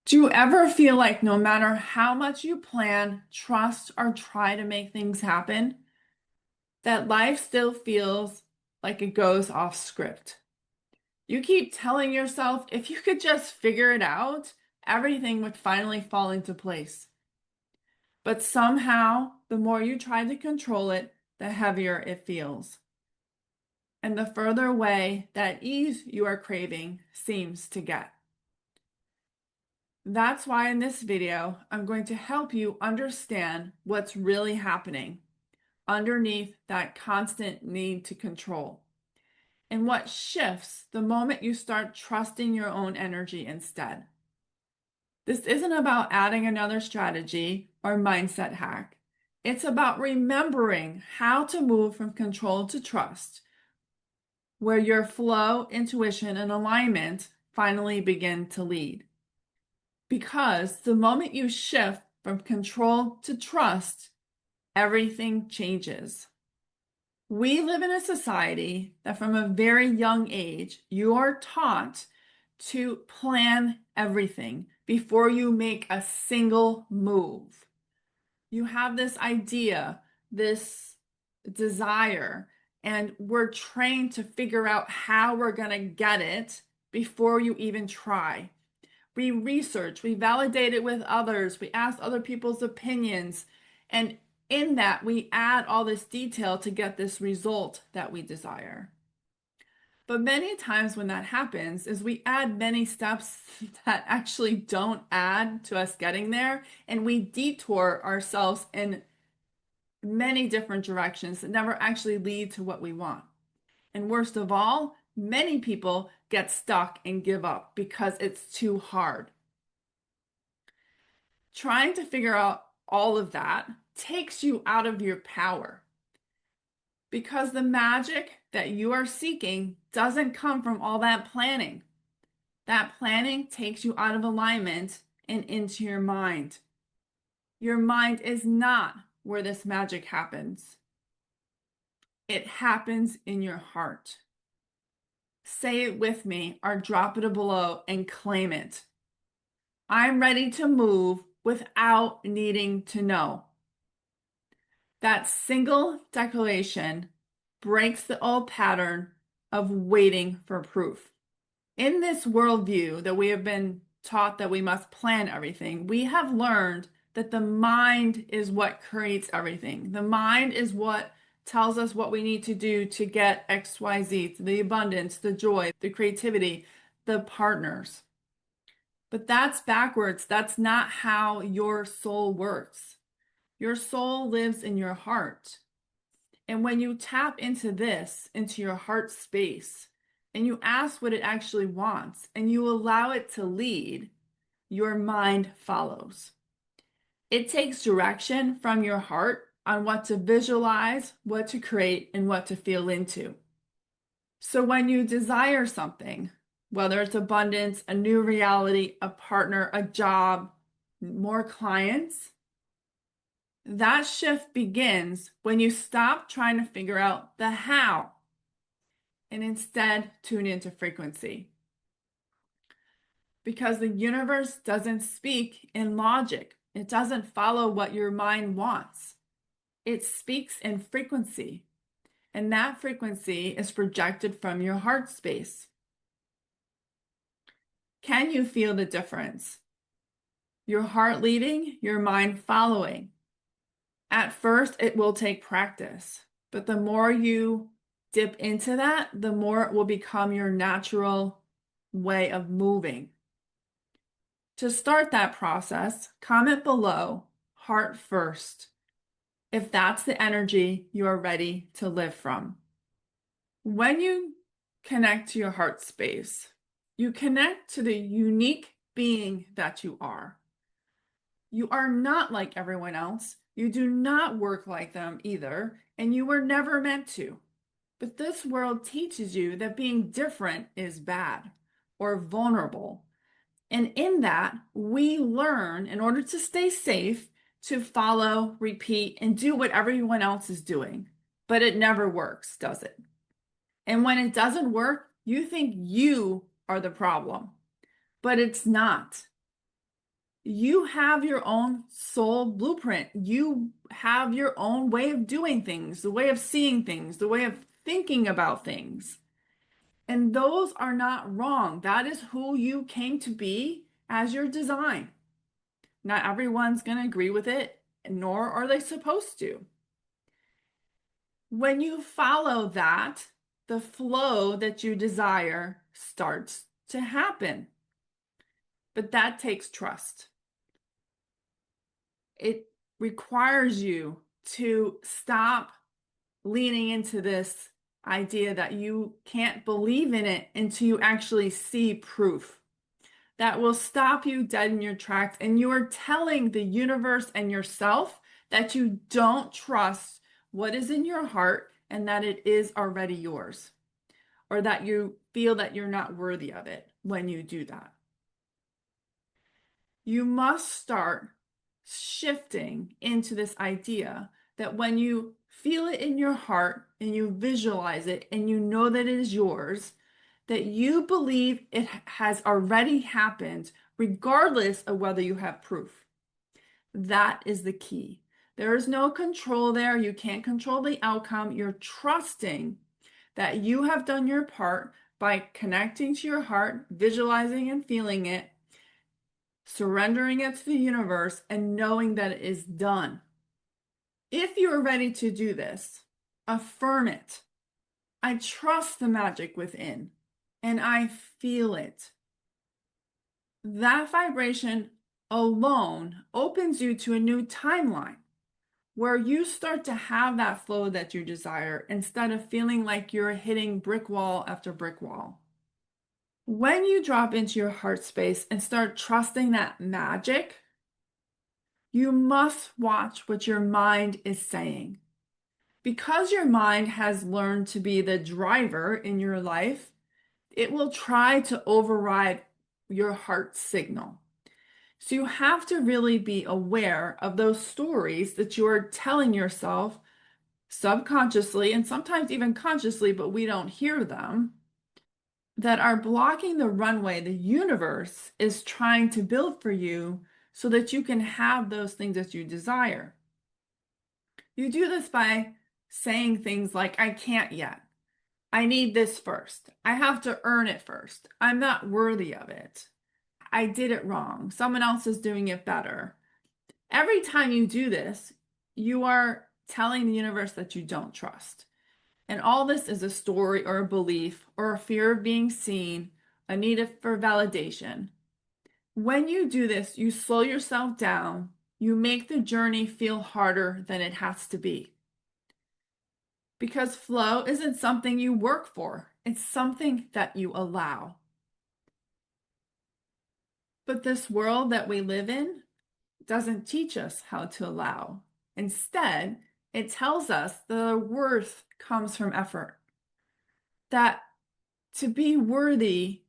Do you ever feel like no matter how much you plan, trust, or try to make things happen, that life still feels like it goes off script? You keep telling yourself if you could just figure it out, everything would finally fall into place. But somehow, the more you try to control it, the heavier it feels. And the further away that ease you are craving seems to get. That's why in this video, I'm going to help you understand what's really happening underneath that constant need to control and what shifts the moment you start trusting your own energy instead. This isn't about adding another strategy or mindset hack. It's about remembering how to move from control to trust, where your flow, intuition, and alignment finally begin to lead. Because the moment you shift from control to trust, everything changes. We live in a society that from a very young age, you are taught to plan everything before you make a single move. You have this idea, this desire, and we're trained to figure out how we're going to get it before you even try. We research, we validate it with others, we ask other people's opinions, and in that, we add all this detail to get this result that we desire. But many times when that happens is we add many steps that actually don't add to us getting there, and we detour ourselves in many different directions that never actually lead to what we want. And worst of all, many people get stuck and give up because it's too hard. Trying to figure out all of that takes you out of your power because the magic that you are seeking doesn't come from all that planning. That planning takes you out of alignment and into your mind. Your mind is not where this magic happens. It happens in your heart. Say it with me or drop it below and claim it. I'm ready to move without needing to know. That single declaration breaks the old pattern of waiting for proof. In this worldview that we have been taught that we must plan everything, we have learned that the mind is what creates everything. The mind is what tells us what we need to do to get XYZ, the abundance, the joy, the creativity, the partners. But that's backwards. That's not how your soul works. Your soul lives in your heart. And when you tap into this, into your heart space, and you ask what it actually wants, and you allow it to lead, your mind follows. It takes direction from your heart on what to visualize, what to create, and what to feel into. So when you desire something, whether it's abundance, a new reality, a partner, a job, more clients, that shift begins when you stop trying to figure out the how and instead tune into frequency. Because the universe doesn't speak in logic, it doesn't follow what your mind wants. It speaks in frequency, and that frequency is projected from your heart space. Can you feel the difference? Your heart leading, your mind following. At first, it will take practice, but the more you dip into that, the more it will become your natural way of moving. To start that process, comment below, heart first, if that's the energy you are ready to live from. When you connect to your heart space, you connect to the unique being that you are. You are not like everyone else. You do not work like them either, and you were never meant to. But this world teaches you that being different is bad or vulnerable. And in that, we learn in order to stay safe to follow, repeat, and do what everyone else is doing. But it never works, does it? And when it doesn't work, you think you are the problem, but it's not. You have your own soul blueprint. You have your own way of doing things, the way of seeing things, the way of thinking about things. And those are not wrong. That is who you came to be as your design. Not everyone's going to agree with it, nor are they supposed to. When you follow that, the flow that you desire starts to happen. But that takes trust. It requires you to stop leaning into this idea that you can't believe in it until you actually see proof. That will stop you dead in your tracks, and you are telling the universe and yourself that you don't trust what is in your heart and that it is already yours, or that you feel that you're not worthy of it when you do that. You must start shifting into this idea that when you feel it in your heart and you visualize it and you know that it is yours, that you believe it has already happened, regardless of whether you have proof. That is the key. There is no control there. You can't control the outcome. You're trusting that you have done your part by connecting to your heart, visualizing and feeling it, surrendering it to the universe, and knowing that it is done. If you are ready to do this, affirm it. I trust the magic within, and I feel it. That vibration alone opens you to a new timeline where you start to have that flow that you desire instead of feeling like you're hitting brick wall after brick wall. When you drop into your heart space and start trusting that magic, you must watch what your mind is saying. Because your mind has learned to be the driver in your life, it will try to override your heart signal. So you have to really be aware of those stories that you are telling yourself subconsciously and sometimes even consciously, but we don't hear them, that are blocking the runway the universe is trying to build for you so that you can have those things that you desire. You do this by saying things like, I can't yet. I need this first. I have to earn it first. I'm not worthy of it. I did it wrong. Someone else is doing it better. Every time you do this, you are telling the universe that you don't trust. And all this is a story or a belief or a fear of being seen, a need for validation. When you do this, you slow yourself down. You make the journey feel harder than it has to be. Because flow isn't something you work for, it's something that you allow. But this world that we live in doesn't teach us how to allow. Instead, it tells us that our worth comes from effort. That to be worthy,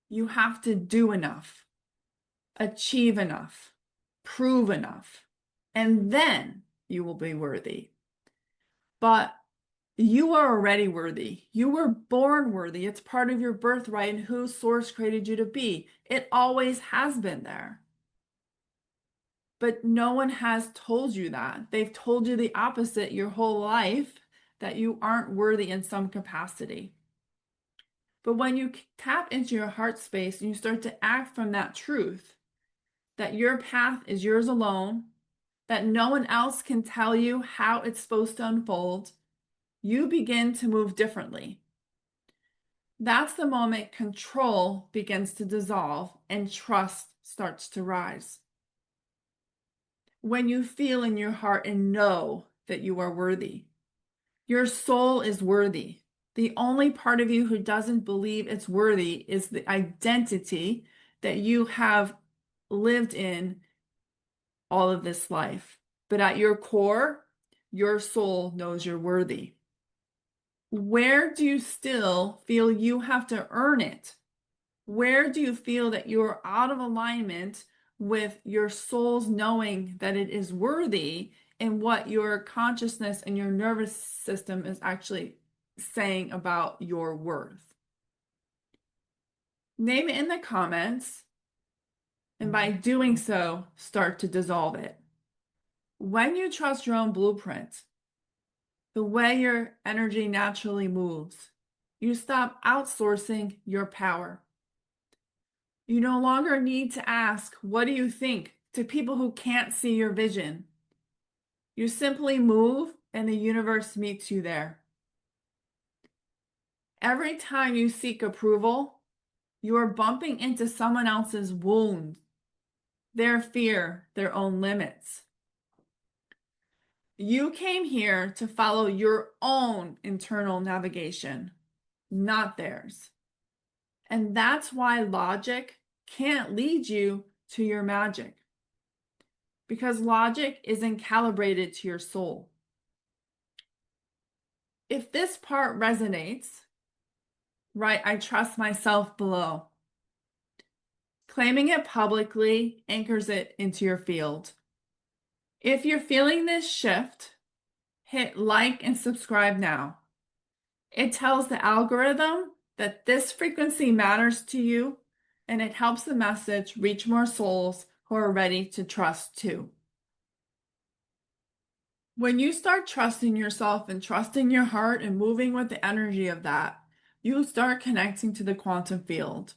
you have to do enough, achieve enough, prove enough, and then you will be worthy. But you are already worthy. You were born worthy. It's part of your birthright and who Source created you to be. It always has been there. But no one has told you that. They've told you the opposite your whole life, that you aren't worthy in some capacity. But when you tap into your heart space and you start to act from that truth, that your path is yours alone, that no one else can tell you how it's supposed to unfold, you begin to move differently. That's the moment control begins to dissolve and trust starts to rise. When you feel in your heart and know that you are worthy, your soul is worthy. The only part of you who doesn't believe it's worthy is the identity that you have lived in all of this life. But at your core, your soul knows you're worthy. Where do you still feel you have to earn it? Where do you feel that you're out of alignment with your soul's knowing that it is worthy and what your consciousness and your nervous system is actually saying about your worth? Name it in the comments. and by doing so, start to dissolve it. When you trust your own blueprint, the way your energy naturally moves, you stop outsourcing your power. You no longer need to ask, "What do you think?" to people who can't see your vision. You simply move and the universe meets you there. Every time you seek approval, you are bumping into someone else's wounds, their fear, their own limits. You came here to follow your own internal navigation, not theirs. And that's why logic can't lead you to your magic, because logic isn't calibrated to your soul. If this part resonates, write "I trust myself" below. Claiming it publicly anchors it into your field. If you're feeling this shift, hit like and subscribe now. It tells the algorithm that this frequency matters to you, and it helps the message reach more souls who are ready to trust too. When you start trusting yourself and trusting your heart and moving with the energy of that, you start connecting to the quantum field.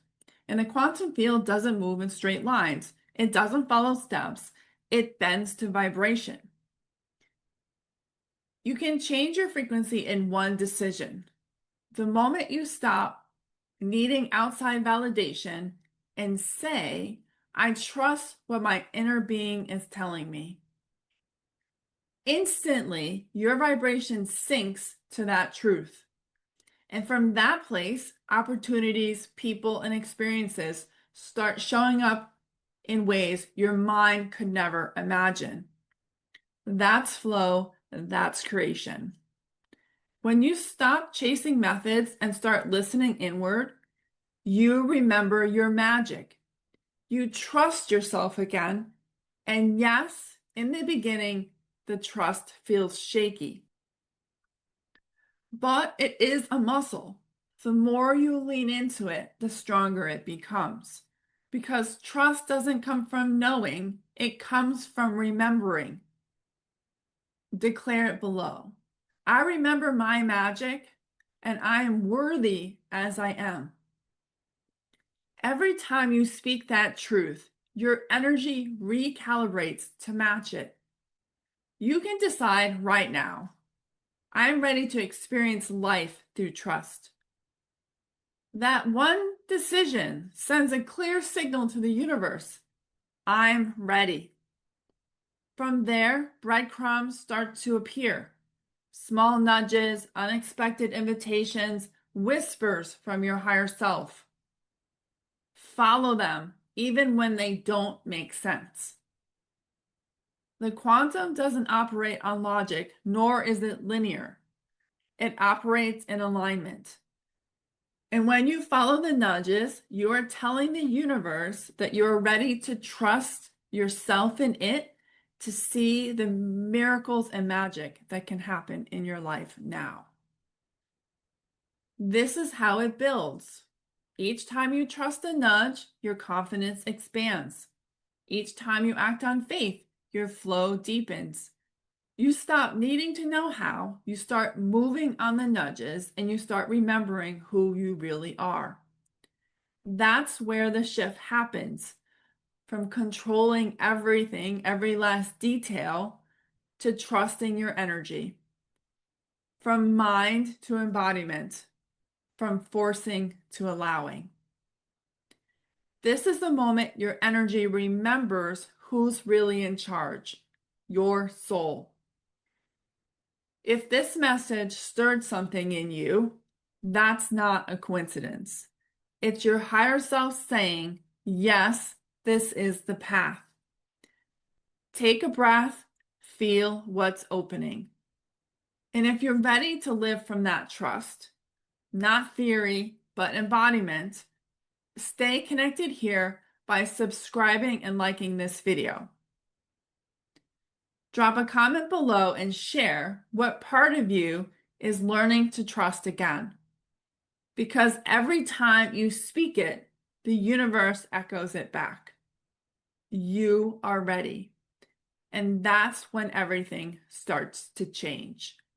And the quantum field doesn't move in straight lines. It doesn't follow steps. It bends to vibration. You can change your frequency in one decision. The moment you stop needing outside validation and say, "I trust what my inner being is telling me," instantly your vibration syncs to that truth. And from that place, opportunities, people, and experiences start showing up in ways your mind could never imagine. That's flow, that's creation. When you stop chasing methods and start listening inward, you remember your magic. You trust yourself again. And yes, in the beginning, the trust feels shaky. But it is a muscle. The more you lean into it, the stronger it becomes. Because trust doesn't come from knowing, it comes from remembering. Declare it below. I remember my magic, and I am worthy as I am. Every time you speak that truth, your energy recalibrates to match it. You can decide right now, "I'm ready to experience life through trust." That one decision sends a clear signal to the universe: I'm ready. From there, breadcrumbs start to appear. Small nudges, unexpected invitations, whispers from your higher self. Follow them, even when they don't make sense. The quantum doesn't operate on logic, nor is it linear. It operates in alignment. And when you follow the nudges, you are telling the universe that you're ready to trust yourself and it to see the miracles and magic that can happen in your life now. This is how it builds. Each time you trust a nudge, your confidence expands. Each time you act on faith, your flow deepens. You stop needing to know how, you start moving on the nudges, and you start remembering who you really are. That's where the shift happens, from controlling everything, every last detail, to trusting your energy. From mind to embodiment, from forcing to allowing. This is the moment your energy remembers who's really in charge, your soul. If this message stirred something in you, that's not a coincidence. It's your higher self saying, yes, this is the path. Take a breath, feel what's opening. And if you're ready to live from that trust, not theory, but embodiment, stay connected here by subscribing and liking this video. Drop a comment below and share what part of you is learning to trust again. Because every time you speak it, the universe echoes it back. you are ready. And that's when everything starts to change.